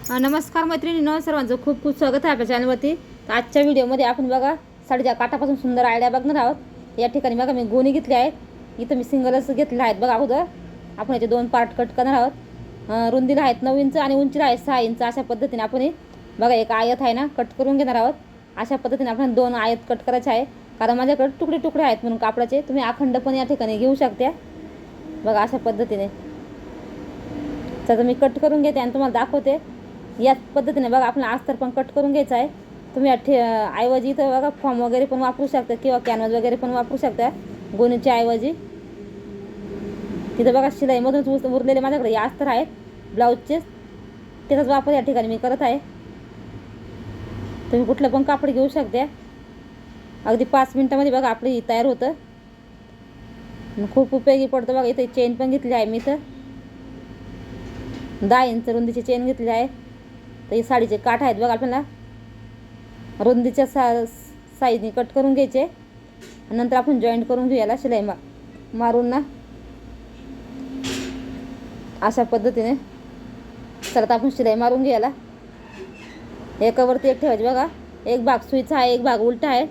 नमस्कार मैत्रिणींनो, सर्वांचं खूप खूप स्वागत आहे आपल्या चॅनलवरती. तर आजच्या व्हिडिओमध्ये आपण बघा साडीच्या काठापासून सुंदर आयडिया बघणार आहोत. या ठिकाणी बघा मी गोणी घेतली आहेत. इथं मी सिंगलच घेतले आहेत बघा. अगोदर आपण याचे दोन पार्ट कट करणार आहोत. रुंदीला आहेत 9 इंच आणि उंचीला आहे 6 इंच. अशा पद्धतीने आपण बघा एक आयत आहे ना कट करून घेणार आहोत. अशा पद्धतीने आपण 2 आयत कट करायचे आहे, कारण माझ्याकडे तुकडे तुकडे आहेत म्हणून कापडाचे. तुम्ही अखंड पण या ठिकाणी घेऊ शकता बघा अशा पद्धतीने. तर मी कट करून घेते आणि तुम्हाला दाखवते. याच पद्धतीने बघा आपण अस्तर पण कट करून घ्यायचं आहे. तुम्ही ऐवजी इथं बघा फॉर्म वगैरे पण वापरू शकता किंवा कॅनव्हास वगैरे पण वापरू शकता गोणीच्या ऐवजी. तिथं बघा शिलाईमधून उरलेले माझ्याकडे या अस्तर आहेत ब्लाऊजचे, त्याचाच वापर या ठिकाणी मी करत आहे. तुम्ही कुठलं पण कापड घेऊ शकता. अगदी 5 मिनिटामध्ये बघा आपली तयार होतं. खूप उपयोगी पडतं बघा. इथे चेन पण घेतली आहे मी. इथं 10 इंच रुंदीची चेन घेतली आहे. तर हे साडीचे काठ आहेत बघा. आपल्याला रुंदीच्या साईजने कट करून घ्यायचे. नंतर आपण जॉईंट करून घेऊ याला शिलाई मारून ना अशा पद्धतीने. तर आपण शिलाई मारून घेऊ याला. एकावरती एक ठेवायचे बघा. एक भाग सुईचा आहे, एक भाग उलटा आहे.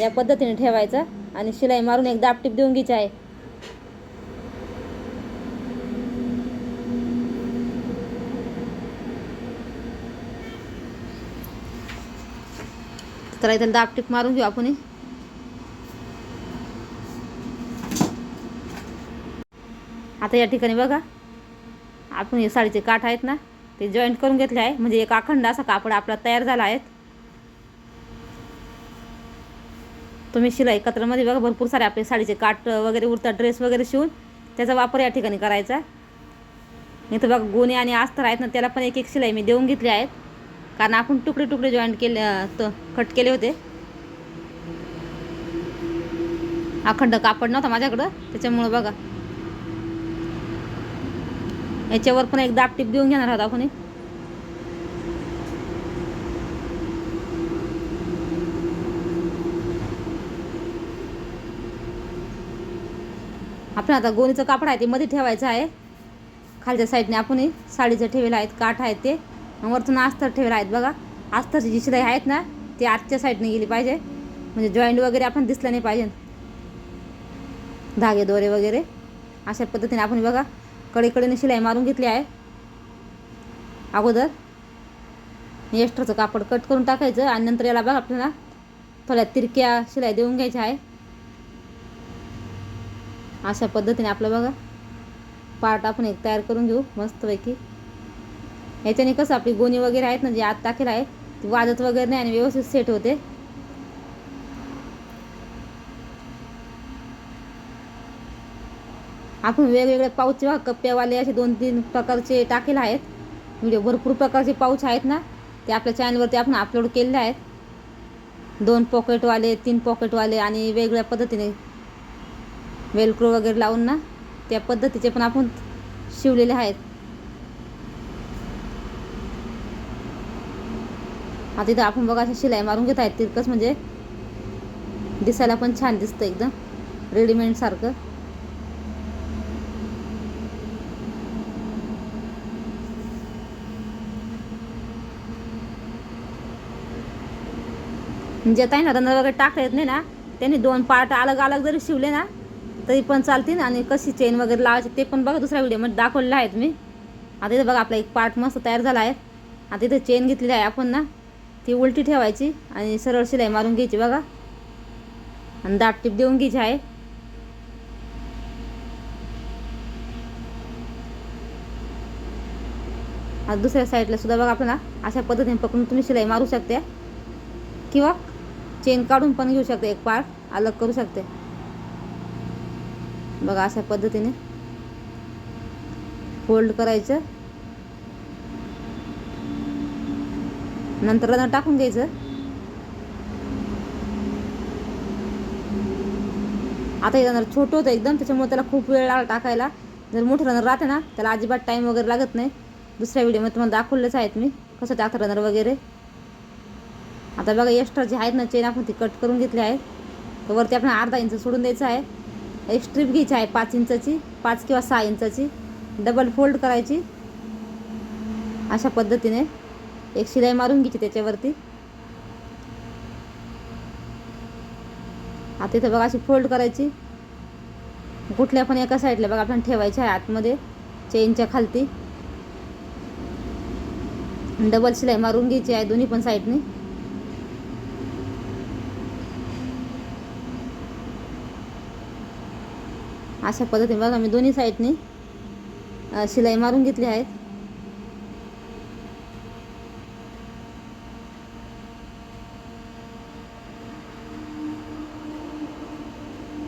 या पद्धतीने ठेवायचा आणि शिलाई मारून एक दाब टीप देऊन घ्यायची आहे. तर इथं दाब टीप मारून घेऊ आपण. आता या ठिकाणी बघा आपण हे साडीचे काठ आहेत ना ते जॉईंट करून घेतले आहे. म्हणजे एक अखंड असा कापड आपला तयार झाला आहे. तुम्ही शिलाई कतरमध्ये बघा भरपूर सारे आपले साडीचे काठ वगैरे उरतात, ड्रेस वगैरे शिवून त्याचा वापर या ठिकाणी करायचा. इथं बघा गोणी आणि अस्तर आहेत ना, त्याला पण एक एक शिलाई मी देऊन घेतली आहेत, कारण आपण तुकडे तुकडे जॉईंट केले कट केले होते. अखंड कापड नव्हता माझ्याकडं, त्याच्यामुळं बघा याच्यावर पण एक दाब टीप देऊन घेणार आहोत आपण. आपण आता गोणीचं कापड आहे ते मध्ये ठेवायचं आहे. खालच्या साईडने आपण साडीचं ठेवलेलं आहेत काठ आहेत ते, वरतून अस्तर ठेवलं आहेत बघा. अस्तरची जी शिलाई आहेत ना ती आतच्या साईडने गेली पाहिजे, म्हणजे जॉईंट वगैरे आपण दिसलं नाही पाहिजे, धागे दोरे वगैरे. अशा पद्धतीने आपण बघा कडेकडेने शिलाई मारून घेतली आहे. अगोदर एक्स्ट्राचं कापड कट करून टाकायचं आणि नंतर याला बघा आपल्याला थोड्या तिरक्या शिलाई देऊन घ्यायच्या आहे. अशा पद्धतीने आपलं बघा पार्ट आपण एक तयार करून घेऊ मस्तपैकी. याच्याने कसं आपली गोणी वगैरे आहेत ना जी आत टाकेल आहे ती वाजत वगैरे नाही आणि व्यवस्थित सेट होते. आपण वेगवेगळे पाऊच किंवा कप्प्यावाले असे 2-3 प्रकारचे टाकेल आहेत. व्हिडिओ भरपूर प्रकारचे पाऊच आहेत ना ते आपल्या चॅनलवरती आपण अपलोड केलेले आहेत. 2 पॉकेटवाले, 3 पॉकेटवाले आणि वेगवेगळ्या पद्धतीने वेलक्रो वगैरे लावून ना त्या पद्धतीचे पण आपण शिवलेले आहेत. आता इथं आपण बघा अशी शिलाई मारून घेत आहेत तिरकस, म्हणजे दिसायला पण छान दिसतं एकदम रेडीमेड सारखं. जे आता ना रनर वगैरे टाकता येत नाही ना त्यांनी 2 पार्ट अलग अलग जरी शिवले ना तरी पण चालतील. आणि कशी चेन वगैरे लावायची ते पण बघा दुसऱ्या व्हिडिओमध्ये दाखवलेलं आहेत मी. आता इथं बघा आपला एक पार्ट मस्त तयार झाला आहे. आता इथं चेन घेतलेली आहे आपण ना ती उलटी ठेवायची आणि सरळ शिलाई मारून घ्यायची बघा आणि दाब टीप देऊन घ्यायची आहे. आता दुसऱ्या साईडला सुद्धा बघा आपल्याला अशा पद्धतीने पकडून तुम्ही शिलाई मारू शकते किंवा चेन काढून पण घेऊ शकते, एक पार्ट अलग करू शकते बघा. अशा पद्धतीने फोल्ड करायचं, नंतर रनर टाकून घ्यायचं. आता हे रनर छोटं होतं एकदम, त्याच्यामुळे त्याला खूप वेळ लागला टाकायला. जर मोठं रनर राहते ना त्याला अजिबात टाईम वगैरे लागत नाही. दुसऱ्या व्हिडिओमध्ये तुम्हाला दाखवलेच आहेत मी कसं टाकतं रनर वगैरे. आता बघा एक्स्ट्रा जे आहेत ना चेन आपण ती कट करून घेतली आहे. तर वरती आपण अर्धा इंच सोडून द्यायचं आहे. एक स्ट्रीप घ्यायची आहे 5 इंचाची, 5 किंवा 6 इंचाची, डबल फोल्ड करायची अशा पद्धतीने. एक शिलाई मारून घ्यायची त्याच्यावरती. आता इथं बघा अशी फोल्ड करायची. कुठल्या पण एका साईडला बघा आपण ठेवायची आहे आतमध्ये चेनच्या खालती. डबल शिलाई मारून घ्यायची आहे दोन्ही पण साईडनी. अशा पद्धतीने बघा मी दोन्ही साईडनी शिलाई मारून घेतली आहेत.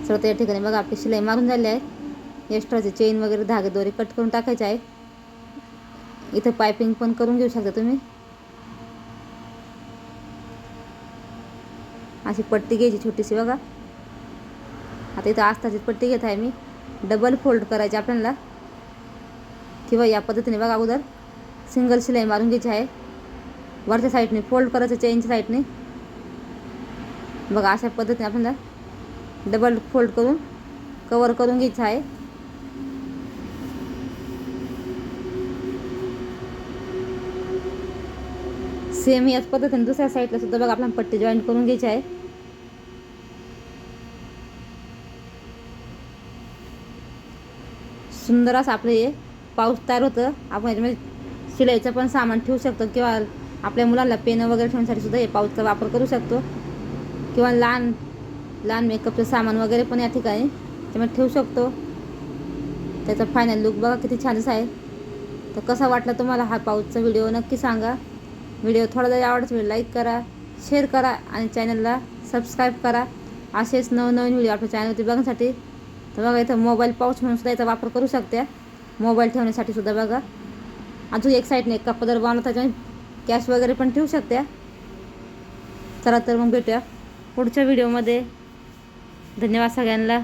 सर्व या ठिकाणी बघा आपली शिलाई मारून झाली आहे. एक्स्ट्राचे चेन वगैरे धागे दोरे कट करून टाकायचे आहे. इथं पायपिंग पण करून घेऊ शकता तुम्ही. अशी पट्टी घ्यायची छोटीशी बघा. आता इथं आस्ताची पट्टी घेत आहे मी. डबल फोल्ड करायची आपल्याला किंवा या पद्धतीने बघा अगोदर सिंगल शिलाई मारून घ्यायची आहे. वरच्या साईडने फोल्ड करायचं चेनच्या साईडने बघा. अशा पद्धतीने आपल्याला डबल फोल्ड करून कवर करून घ्यायचं आहे. सेम याच पद्धतीने दुसऱ्या साईडला सुद्धा बघा आपल्याला पट्टी जॉईंट करून घ्यायची आहे. सुंदर असं आपलं हे पाऊच तयार होतं. आपण याच्यामध्ये शिलाईचं पण सामान ठेवू शकतो किंवा आपल्या मुलांना पेन वगैरे ठेवण्यासाठी सुद्धा हे पाऊचचा वापर करू शकतो किंवा लहान लहान मेकअपचं सामान वगैरे पण या ठिकाणी त्यामध्ये ठेवू शकतो. त्याचा फायनल लुक बघा किती छानच आहे. तर कसा वाटला तुम्हाला हा पाऊचचा व्हिडिओ नक्की सांगा. व्हिडिओ थोडा जरी आवडत असेल लाईक करा, शेअर करा आणि चॅनलला सबस्क्राईब करा. असेच नवनवीन व्हिडिओ आपल्या चॅनलवरती बघण्यासाठी. तर बघा इथं मोबाईल पाऊच म्हणून सुद्धा याचा वापर करू शकते. मोबाईल ठेवण्यासाठी सुद्धा बघा. अजून एक साईडने एक कपदर बांधला त्याच्यामध्ये कॅश वगैरे पण ठेवू शकते. चला तर मग भेटूया पुढच्या व्हिडिओमध्ये. धन्यवाद सगळ्यांना.